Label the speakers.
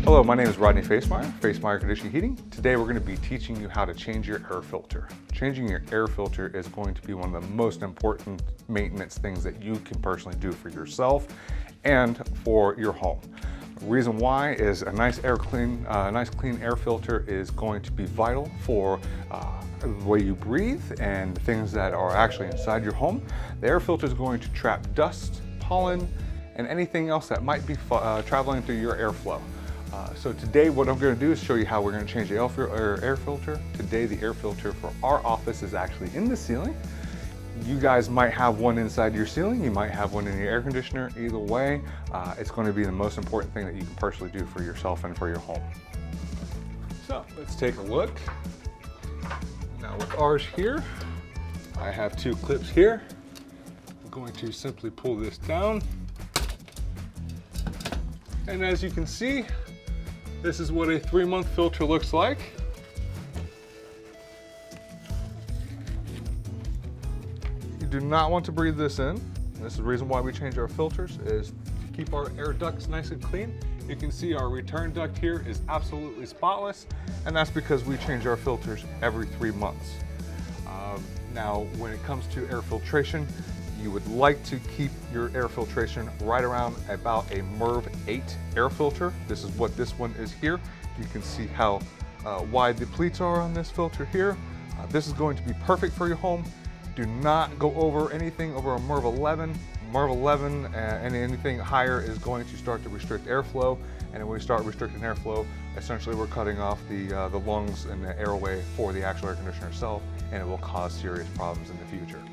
Speaker 1: Hello, my name is Rodney Facemyer, Facemyer Conditioning Heating. Today we're going to be teaching you how to change your air filter. Changing your air filter is going to be one of the most important maintenance things that you can personally do for yourself and for your home. The reason why is a nice clean air filter is going to be vital for the way you breathe and the things that are actually inside your home. The air filter is going to trap dust, pollen, and anything else that might be traveling through your airflow. So today what I'm going to do is show you how we're going to change the air filter. Today the air filter for our office is actually in the ceiling. You guys might have one inside your ceiling, you might have one in your air conditioner. Either way, it's going to be the most important thing that you can personally do for yourself and for your home. So let's take a look. Now with ours here, I have two clips here. I'm going to simply pull this down. And as you can see, this is what a 3-month filter looks like. You do not want to breathe this in. This is the reason why we change our filters, is to keep our air ducts nice and clean. You can see our return duct here is absolutely spotless, and that's because we change our filters every 3 months. Now, when it comes to air filtration, you would like to keep your air filtration right around about a MERV 8 air filter. This is what this one is here. You can see how wide the pleats are on this filter here. This is going to be perfect for your home. Do not go over anything over a MERV 11. MERV 11 and anything higher is going to start to restrict airflow. And when we start restricting airflow, essentially we're cutting off the lungs and the airway for the actual air conditioner itself, and it will cause serious problems in the future.